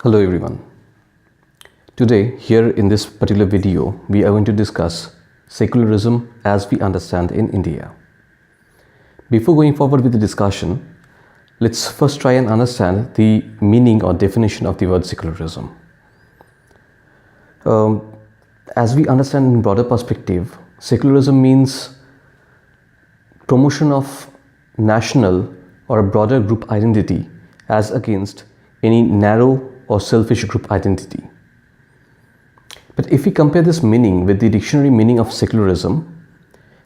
Hello everyone. Today here in this particular video we are going to discuss secularism as we understand in India. Before going forward with the discussion, let's first try and understand the meaning or definition of the word secularism. As we understand in broader perspective, secularism means promotion of national or a broader group identity as against any narrow or selfish group identity. But if we compare this meaning with the dictionary meaning of secularism,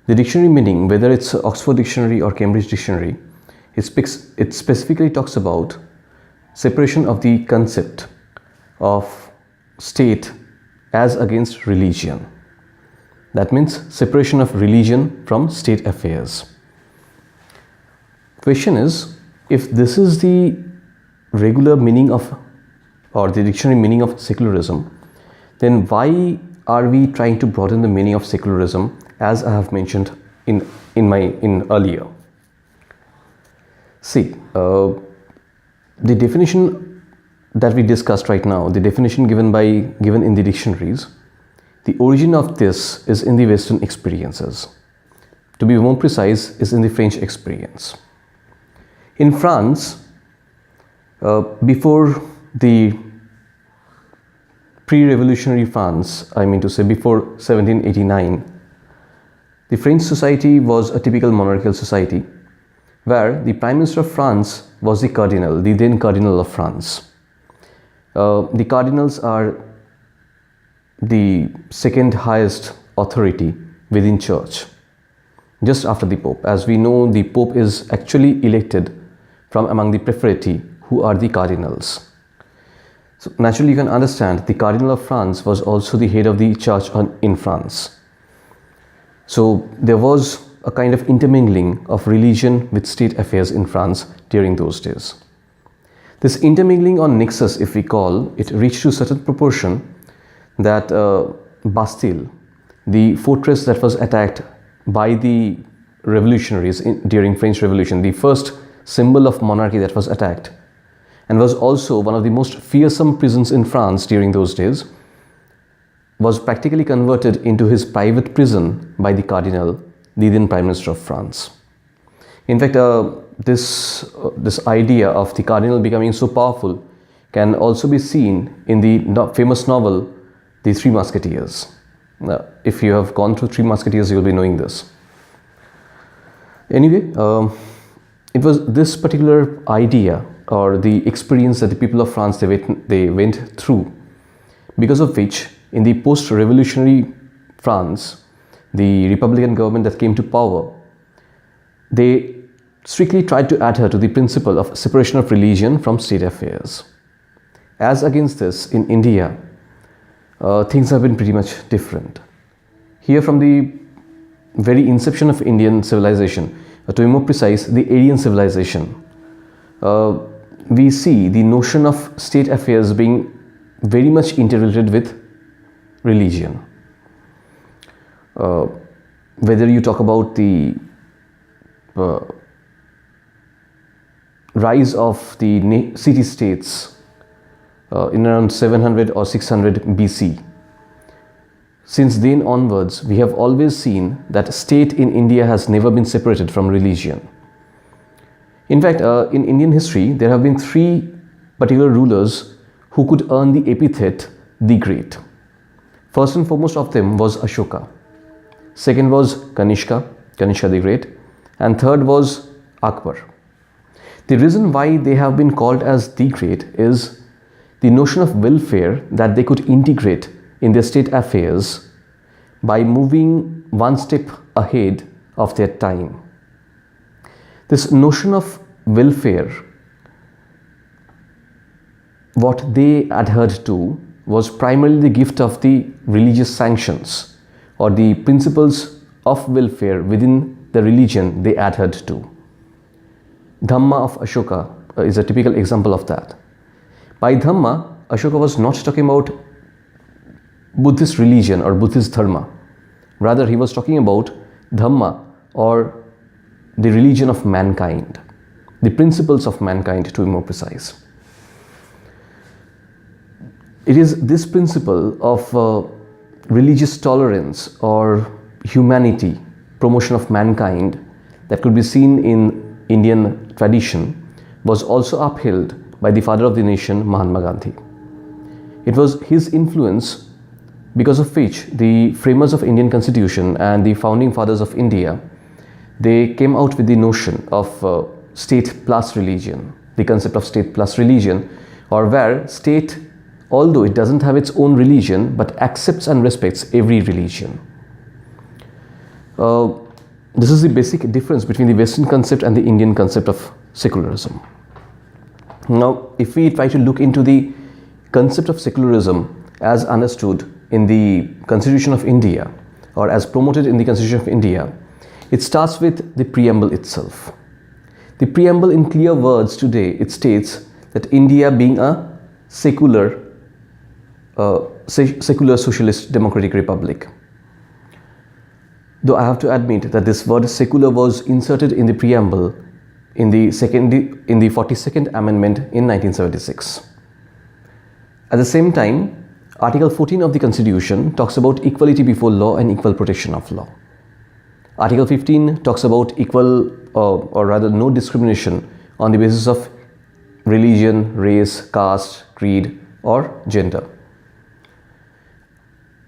the dictionary meaning, whether it's Oxford Dictionary or Cambridge Dictionary, it specifically talks about separation of the concept of state as against religion. That means separation of religion from state affairs. Question is, if this is the regular meaning of or the dictionary meaning of secularism, then why are we trying to broaden the meaning of secularism as I have mentioned in earlier? See, the definition that we discussed right now, the definition given in the dictionaries, the origin of this is in the Western experiences. To be more precise, is in the French experience. In France, before the pre-revolutionary France, I mean to say before 1789, the French society was a typical monarchical society where the Prime Minister of France was the Cardinal, the then Cardinal of France. The Cardinals are the second highest authority within Church, just after the Pope. As we know, the Pope is actually elected from among the preferati, who are the Cardinals. So naturally you can understand the Cardinal of France was also the head of the church in France. So there was a kind of intermingling of religion with state affairs in France during those days. This intermingling or nexus, if we call, it reached to a certain proportion that Bastille, the fortress that was attacked by the revolutionaries during French Revolution, the first symbol of monarchy that was attacked, and was also one of the most fearsome prisons in France during those days, was practically converted into his private prison by the Cardinal, the then Prime Minister of France. In fact, this idea of the Cardinal becoming so powerful can also be seen in the famous novel, The Three Musketeers. If you have gone through Three Musketeers, you will be knowing this. Anyway, it was this particular idea or the experience that the people of France they went through, because of which in the post-revolutionary France, the Republican government that came to power, they strictly tried to adhere to the principle of separation of religion from state affairs. As against this, in India, things have been pretty much different. Here, from the very inception of Indian civilization, to be more precise, the Aryan civilization, we see the notion of state affairs being very much interrelated with religion. Whether you talk about the rise of the city-states in around 700 or 600 BC, since then onwards, we have always seen that state in India has never been separated from religion. In fact, in Indian history, there have been three particular rulers who could earn the epithet the Great. First and foremost of them was Ashoka. Second was Kanishka the Great. And third was Akbar. The reason why they have been called as the Great is the notion of welfare that they could integrate in their state affairs by moving one step ahead of their time. This notion of welfare, what they adhered to was primarily the gift of the religious sanctions or the principles of welfare within the religion they adhered to. Dhamma of Ashoka is a typical example of that. By Dhamma, Ashoka was not talking about Buddhist religion or Buddhist dharma. Rather, he was talking about Dhamma or the religion of mankind, the principles of mankind to be more precise. It is this principle of religious tolerance or humanity, promotion of mankind, that could be seen in Indian tradition was also upheld by the father of the nation, Mahatma Gandhi. It was his influence because of which the framers of Indian Constitution and the founding fathers of India, they came out with the notion of state plus religion, the concept of state plus religion, or where state, although it doesn't have its own religion, but accepts and respects every religion. This is the basic difference between the Western concept and the Indian concept of secularism. Now, if we try to look into the concept of secularism as understood in the Constitution of India, or as promoted in the Constitution of India, it starts with the preamble itself. The preamble, in clear words today, it states that India being a secular socialist democratic republic. Though I have to admit that this word secular was inserted in the preamble in the 42nd Amendment in 1976. At the same time, Article 14 of the Constitution talks about equality before law and equal protection of law. Article 15 talks about equal or rather no discrimination on the basis of religion, race, caste, creed or gender.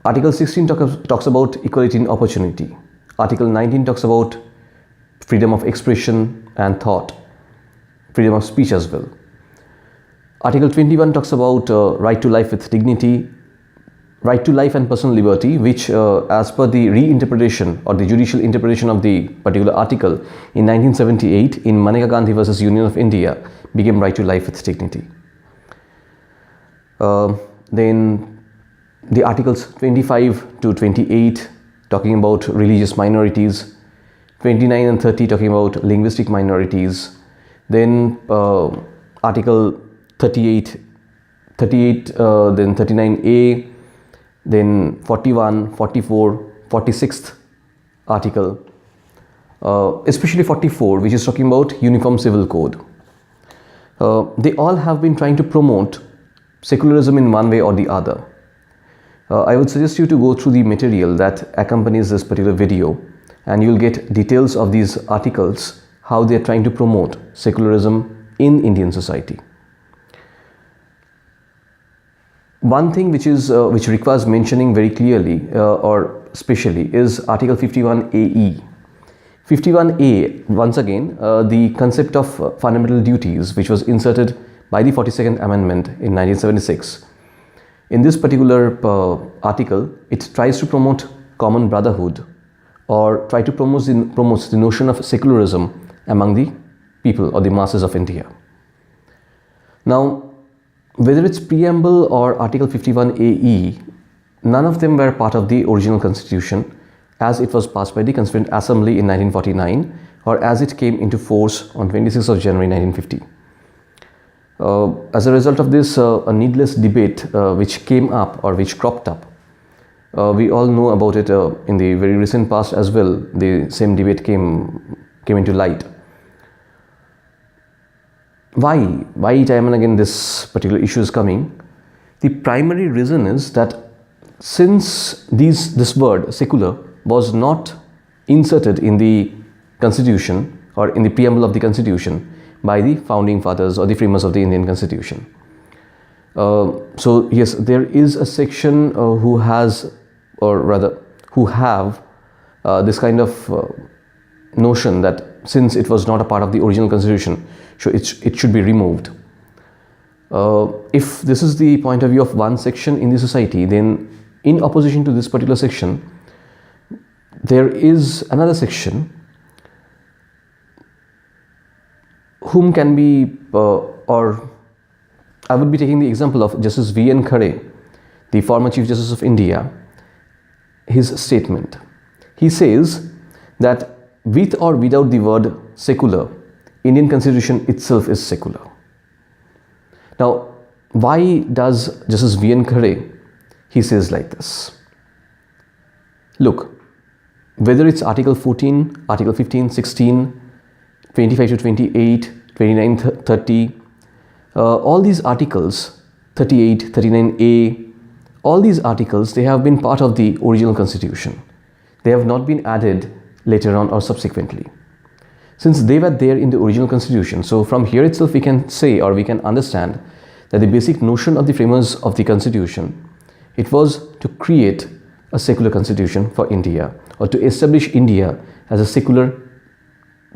Article 16 talks about equality in opportunity. Article 19 talks about freedom of expression and thought, freedom of speech as well. Article 21 talks about right to life with dignity, right to life and personal liberty, which as per the reinterpretation or the judicial interpretation of the particular article in 1978 in Maneka Gandhi versus Union of India, became right to life with dignity. Then the articles 25 to 28 talking about religious minorities, 29 and 30 talking about linguistic minorities, then article 38, then 39A, then 41, 44, 46th article, especially 44, which is talking about Uniform Civil Code. They all have been trying to promote secularism in one way or the other. I would suggest you to go through the material that accompanies this particular video, and you will get details of these articles, how they are trying to promote secularism in Indian society. One thing which requires mentioning very clearly or specially is Article 51AE. 51A, once again, the concept of fundamental duties, which was inserted by the 42nd Amendment in 1976. In this particular article, it tries to promote common brotherhood or try to promotes the notion of secularism among the people or the masses of India. Now, whether it's preamble or Article 51AE, none of them were part of the original constitution as it was passed by the Constituent Assembly in 1949 or as it came into force on 26th of January 1950. As a result of this, a needless debate which came up or which cropped up, we all know about it in the very recent past as well. The same debate came into light. Why time and again this particular issue is coming? The primary reason is that since this word secular was not inserted in the constitution or in the preamble of the constitution by the founding fathers or the framers of the Indian Constitution. So yes, there is a section who has, or rather who have this kind of notion that since it was not a part of the original constitution, so it should be removed. If this is the point of view of one section in the society, then in opposition to this particular section, there is another section whom can be, or I would be taking the example of Justice V.N. Khare, the former Chief Justice of India, his statement. He says that with or without the word secular, Indian Constitution itself is secular. Now, why does Justice V.N. Khare, he says like this? Look, whether it's Article 14, Article 15, 16, 25 to 28, 29, 30, all these articles, 38, 39A, all these articles, they have been part of the original constitution. They have not been added later on or subsequently. Since they were there in the original constitution, so from here itself we can say, or we can understand, that the basic notion of the framers of the constitution, it was to create a secular constitution for India, or to establish India as a secular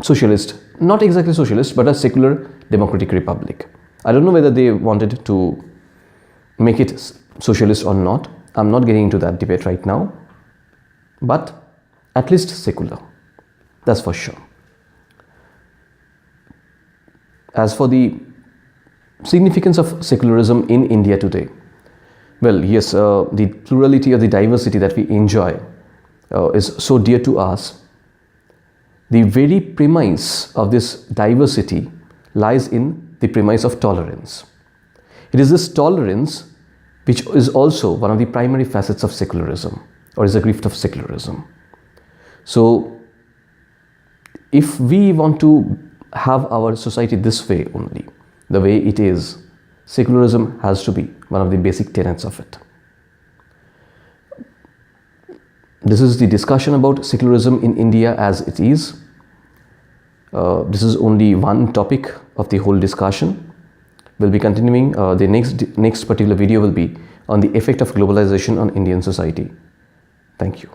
socialist, not exactly socialist, but a secular democratic republic. I don't know whether they wanted to make it socialist or not. I'm not getting into that debate right now, but at least secular, that's for sure. As for the significance of secularism in India today, well, yes, the plurality or the diversity that we enjoy is so dear to us. The very premise of this diversity lies in the premise of tolerance. It is this tolerance which is also one of the primary facets of secularism, or is a gift of secularism. So, if we want to have our society this way only, the way it is, secularism has to be one of the basic tenets of it. This is the discussion about secularism in India as it is. This is only one topic of the whole discussion. We'll be continuing. The next particular video will be on the effect of globalization on Indian society. Thank you.